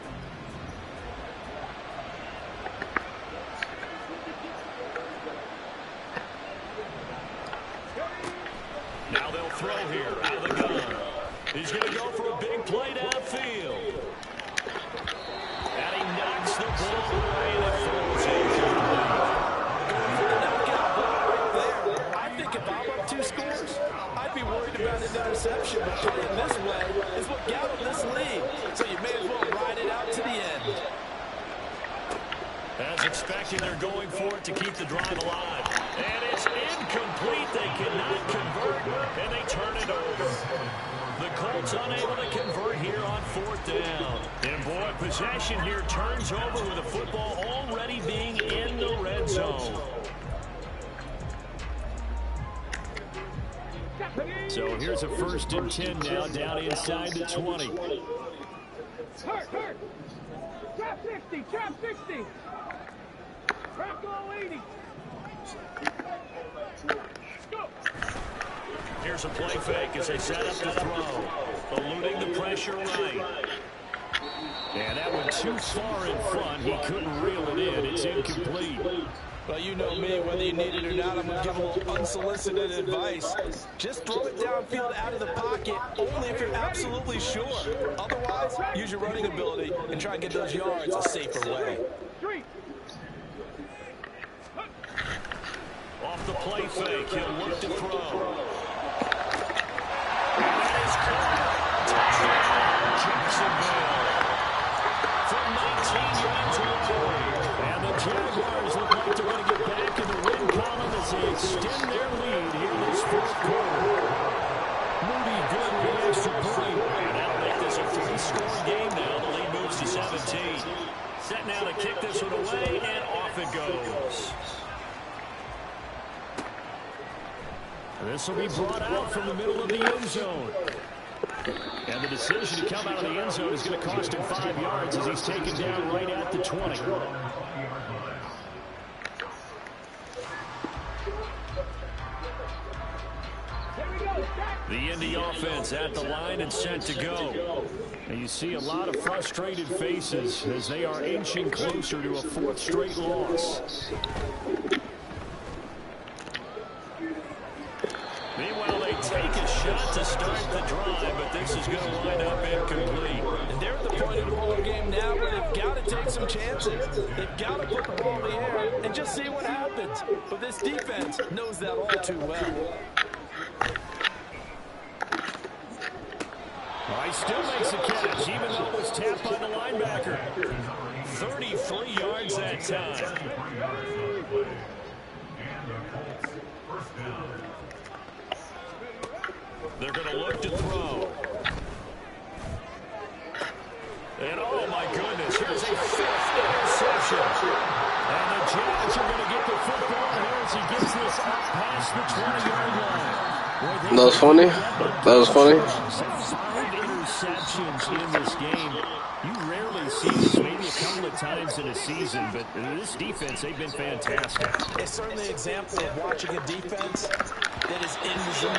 Speaker 3: Now they'll throw here out of the gun. He's going to go for a big play downfield. And he knocks the ball away and it throws
Speaker 2: I think if I'm up 2 scores, I'd be worried about an interception. But playing this way is what got him this lead. So you may as well ride it out to the end.
Speaker 3: As expected, they're going for it to keep the drive alive. And it's incomplete. They cannot convert, and they turn it over. The Colts unable to convert here on 4th down. And boy, possession here turns over with the football already being in the red zone. So here's a 1st and 10 now down inside the 20.
Speaker 7: Hurt. Trap 50, trap 60. Trap goal 80. Go.
Speaker 3: Here's a play fake as they set up the throw. Eluding the pressure right. And that one too far in front. He couldn't reel it in. It's incomplete.
Speaker 2: Well, you know me, whether you need it or not, I'm going to give a little unsolicited advice. Just throw it downfield out of the pocket, only if you're absolutely sure. Otherwise, use your running ability and try and get those yards a safer way.
Speaker 3: Off the play fake, he'll look to throw. That is caught. Touchdown, Jacksonville. From 19 yards away. And the Jaguars look like they're going to get back in the win column as they extend their lead here in this 4th quarter. Moody good with the extra point. And that'll make this a 3-score game now. The lead moves to 17. Set now to kick this one away, and off it goes. This will be brought out from the middle of the end zone. And the decision to come out of the end zone is going to cost him 5 yards as he's taken down right at the 20. The Indy offense at the line and set to go. And you see a lot of frustrated faces as they are inching closer to a 4th straight loss. Meanwhile, they take a shot to start the drive, but this is going to wind up incomplete.
Speaker 2: And they're at the point of the ball game now where they've got to take some chances. They've got to put the ball in the air and just see what happens. But this defense knows that all too well.
Speaker 3: He still makes a catch, even though it was tapped by the linebacker. 33 yards that time. They're going to look to throw. And oh my goodness, here's a 5th interception. And the Jags are going to get the football here as he gets this up past the 20-yard line.
Speaker 6: That was funny. That was funny.
Speaker 3: 5 interceptions in this game. You rarely see this, maybe a couple of times in a season, but this defense, they've been fantastic.
Speaker 2: It's certainly an example of watching a defense that is in the zone.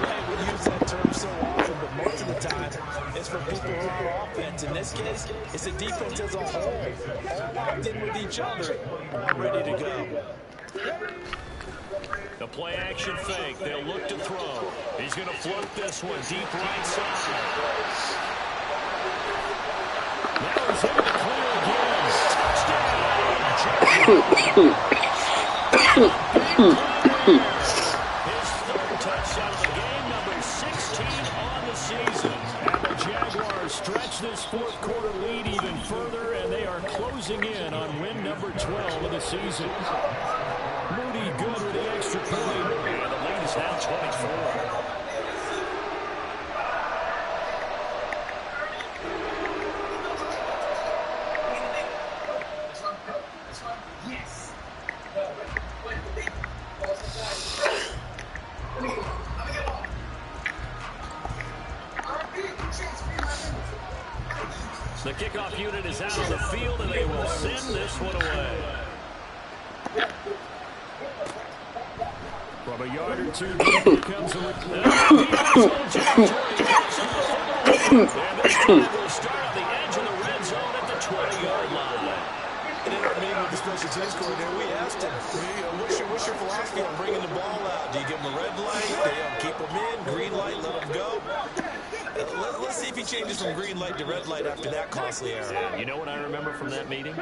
Speaker 2: Right, we use that term so often, but most of the time, it's for people who are offense. In this case, it's a defense as a whole, all locked in with each other, ready to go.
Speaker 3: The play action fake. They'll look to throw. He's going to float this one deep right side. Now he's able to clear again. Touchdown. His third touchdown of the game, number 16 on the season. And the Jaguars stretch this fourth quarter lead even further, and they are closing in on win number 12 of the season. Moody good with the extra point, and the lead is now 24. The kickoff unit is out on the field, and they will send this one away. From a yard or two, here comes a and this will start on the edge of the red zone at the 20-yard line.
Speaker 2: And in our meeting with the special teams coordinator, we asked him, what's your philosophy on bringing the ball out? Do you give them a red light? Do you keep them in? Green light, let them go? Let's see if he changes from green light to red light after that costly error.
Speaker 3: Yeah, you know what I remember from that meeting?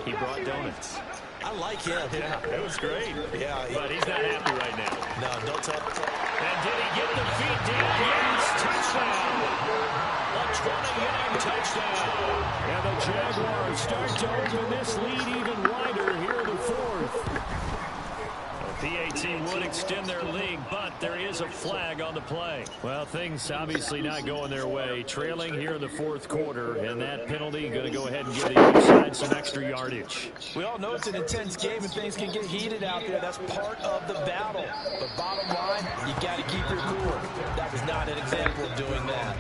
Speaker 3: He brought donuts.
Speaker 2: I like him.
Speaker 3: Yeah, it was great.
Speaker 2: Yeah,
Speaker 3: but he's not happy right now.
Speaker 2: No, don't tell him.
Speaker 3: And did he get the feet down? Yes, touchdown. A 20-yard touchdown. And the Jaguars start to open this lead even wider here in the fourth. The PAT would extend their lead, but there is a flag on the play. Well, things obviously not going their way. Trailing here in the fourth quarter, and that penalty going to go ahead and give the other side some extra yardage.
Speaker 2: We all know it's an intense game, and things can get heated out there. That's part of the battle. But bottom line, you got to keep your cool. That was not an example of doing that.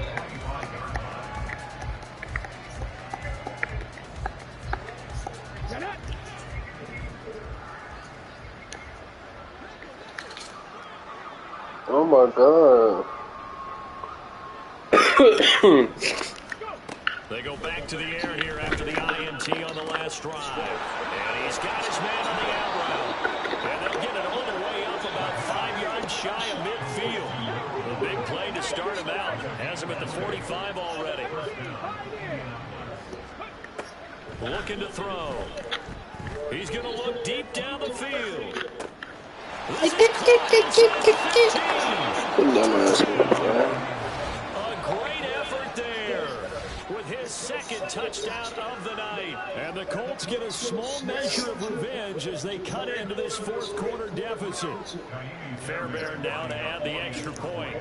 Speaker 6: Oh my God.
Speaker 3: They go back to the air here after the INT on the last drive. And he's got his man on the out route. And they'll get it all the way up about 5 yards shy of midfield. A big play to start him out. Has him at the 45 already. Looking to throw. He's going to look deep down the field. A great effort there with his second touchdown of the night. And the Colts get a small measure of revenge as they cut into this fourth quarter deficit. Fairbairn now to add the extra point.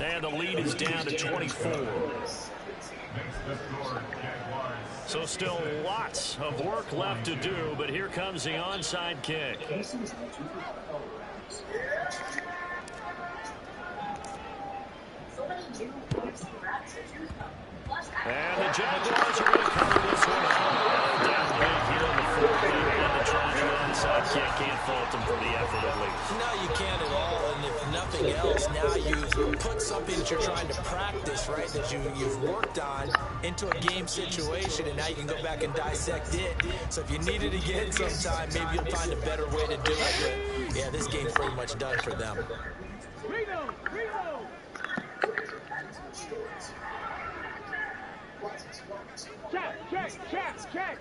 Speaker 3: And the lead is down to 24. So still lots of work left to do, but here comes the onside kick. And the Jaguars are going to cover this one up. Down big here in the fourth. They had to try the onside kick. Can't fault them for the effort at least.
Speaker 2: No, you can't at all. And if nothing else, now you've put something that you're trying to practice, right, that you've worked on into a game situation, and now you can go back and dissect it. So if you need it again sometime, maybe you'll find a better way to do it. But, yeah, this game's pretty much done for them.
Speaker 7: Check.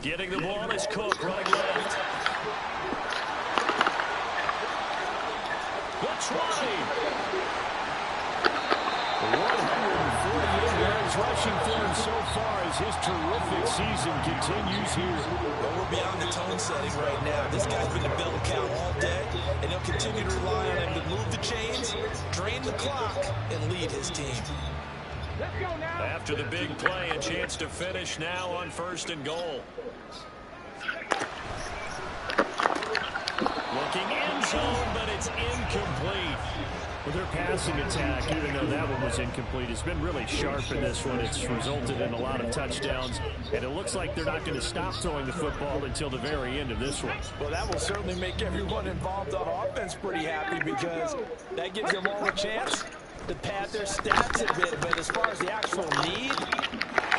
Speaker 3: Getting the ball is Cook, right left. That's right. 148 yards rushing for him so far as his terrific season continues here.
Speaker 2: Well, we're beyond the tone setting right now. This guy's been the bell cow all day, and he'll continue to rely on him to move the chains, drain the clock, and lead his team.
Speaker 3: After the big play, a chance to finish now on 1st and goal. Looking end zone, but it's incomplete. Well, their passing attack, even though that one was incomplete, has been really sharp in this one. It's resulted in a lot of touchdowns, and it looks like they're not going to stop throwing the football until the very end of this one.
Speaker 2: Well, that will certainly make everyone involved on offense pretty happy, because that gives them all a chance to pad their stats a bit. But as far as the actual need,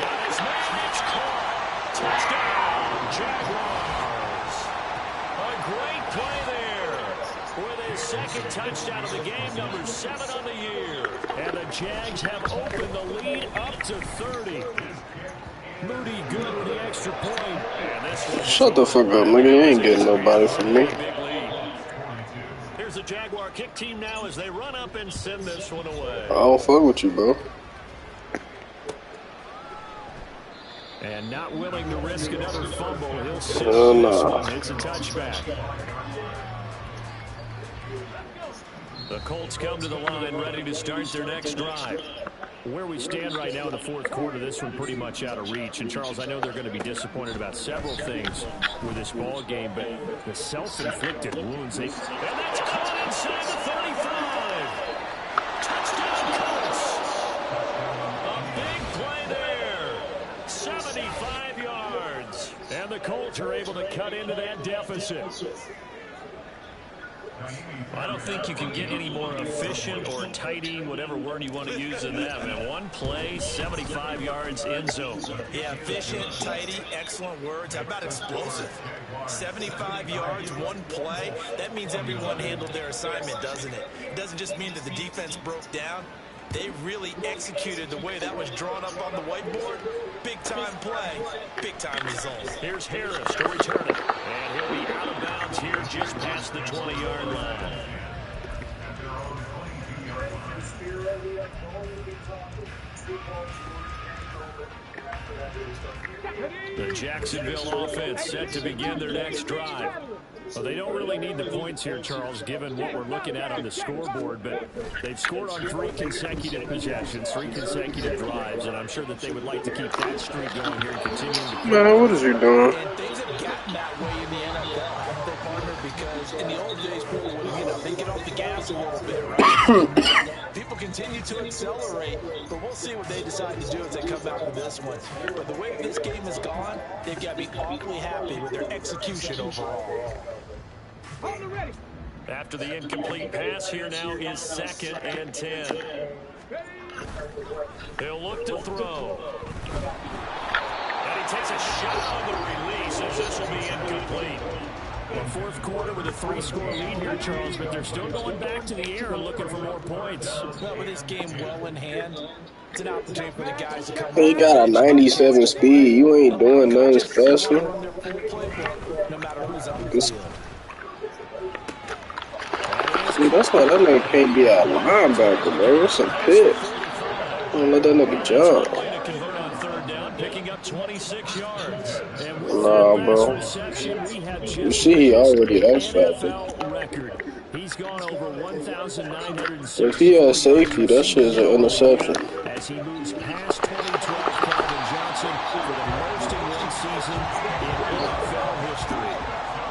Speaker 3: Got his man. It's caught. Touchdown, Jaguars. A great play there. With his second touchdown of the game, number 7 on the year. And the Jags have opened the lead up to 30. Moody good with the extra point. And this one
Speaker 6: Shut the fuck up, nigga. You ain't getting nobody from me.
Speaker 3: Here's the Jaguar kick team now as they run up and send this one away.
Speaker 6: I don't fuck with you, bro.
Speaker 3: And not willing to risk another fumble, he'll sit
Speaker 6: Hell
Speaker 3: on this
Speaker 6: nah.
Speaker 3: one. It's a touchback. The Colts come to the line ready to start their next drive. Where we stand right now in the fourth quarter, this one pretty much out of reach. And, Charles, I know they're going to be disappointed about several things with this ball game, but the self-inflicted wounds. And that's caught inside the 35. Touchdown, Colts. A big play there. 75 yards. And the Colts are able to cut into that deficit. I don't think you can get any more efficient or tidy, whatever word you want to use in that. Man, one play, 75 yards, end zone.
Speaker 2: Yeah, efficient, tidy, excellent words. How about explosive? 75 yards, one play. That means everyone handled their assignment, doesn't it? It doesn't just mean that the defense broke down. They really executed the way that was drawn up on the whiteboard. Big-time play, big-time results.
Speaker 3: Here's Harris to return it. And he'll be out of bounds here just past the 20-yard line. The Jacksonville offense set to begin their next drive. Well, they don't really need the points here, Charles, given what we're looking at on the scoreboard, but they've scored on 3 consecutive possessions, 3 consecutive drives, and I'm sure that they would like to keep that streak going here and continue to...
Speaker 6: Man, what is you doing?
Speaker 2: And things have gotten that way in the NFL, haven't they, partner? Because in the old days, people would, they get off the gas a little bit, right? People continue to accelerate, but we'll see what they decide to do as they come back with this one. But the way this game has gone, they've got to be awfully happy with their execution overall.
Speaker 3: After the incomplete pass, here now is 2nd and 10. He'll look to throw. And he takes a shot on the release as this will be incomplete. Well, fourth quarter with a 3-score lead here, Charles, but they're still going back to the air and looking for more points.
Speaker 2: Well, with this game well in hand, it's an opportunity for the guys to come.
Speaker 6: He got a 97 speed. You ain't doing nothing special.
Speaker 2: No matter who's on the field.
Speaker 6: See, that's why that nigga can't be a linebacker, bro. It's a pit. Don't let that nigga jump.
Speaker 3: Picking up 26 yards.
Speaker 6: Nah, bro. You see, he already X-Factor.
Speaker 3: He's gone over 1,960.
Speaker 6: If he has safety, that shit is an interception.
Speaker 3: As he moves past 2012, Calvin Johnson for the most in one season in NFL history.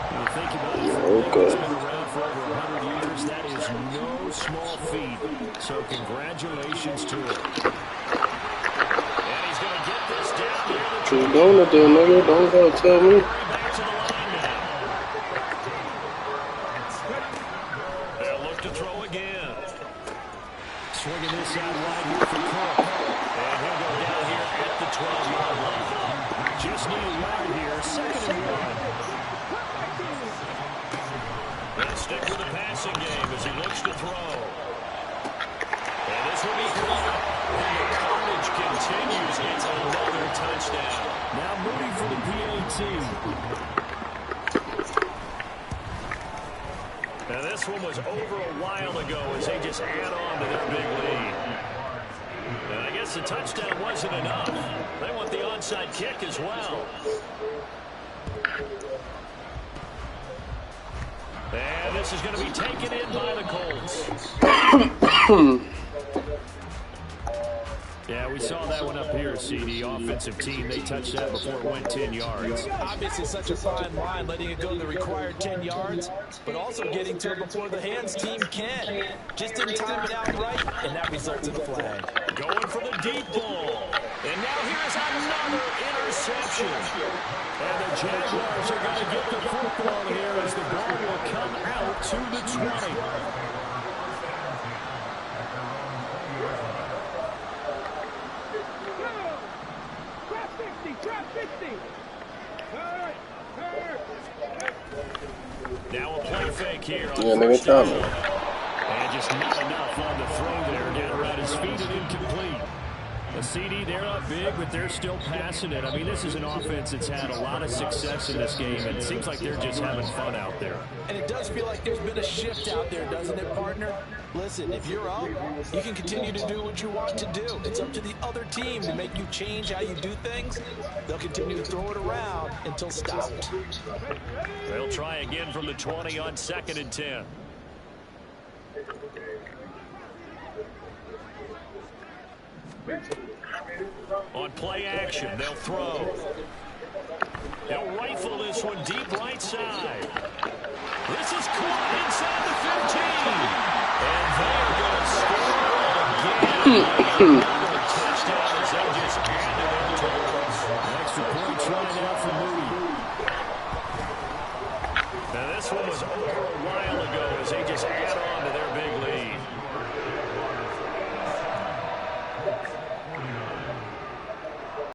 Speaker 3: When you think about it,
Speaker 6: okay.
Speaker 3: He's been around for over 100 years. That is no small feat. So congratulations to him.
Speaker 6: Keep going up there, nigga. Don't gotta tell me.
Speaker 3: They'll look to throw again. Swinging this out wide here for Cook. And he'll go down here at the 12-yard line. Just need a yard here. 2nd and 1. They'll stick with the passing game as he looks to throw. And this will be caught. And the carnage continues. Gets another touchdown. Now moving for the PAT. Now this one was over a while ago as they just add on to their big lead. And I guess the touchdown wasn't enough. They want the onside kick as well. And this is going to be taken in by the Colts. Yeah, we saw that one up here, CD. Offensive team, they touched that before it went 10 yards.
Speaker 2: Obviously such a fine line, letting it go the required 10 yards, but also getting to it before the hands team can. Just didn't time it out right, and that results in a flag.
Speaker 3: Going for the deep ball. And now here's another interception. And the Jaguars are going to get the football here as the ball will come out to the 20. here on
Speaker 6: Yeah, nigga,
Speaker 3: first
Speaker 6: tell
Speaker 3: down.
Speaker 6: me.
Speaker 3: And just not enough on the throw there. Down around his feet and incomplete. The CD, they're up big, but they're still passing it. I mean, this is an offense that's had a lot of success in this game, and it seems like they're just having fun out there.
Speaker 2: And it does feel like there's been a shift out there, doesn't it, partner? Listen, if you're up, you can continue to do what you want to do. It's up to the other team to make you change how you do things. They'll continue to throw it around until stopped.
Speaker 3: They'll try again from the 20 on 2nd and 10. On play action, they'll throw. They'll rifle this one deep right side. This is caught inside the 15. And they're going to score again. Another touchdown as they just added their totals. Extra points right now for Moody. Now this one was over a while ago as they just added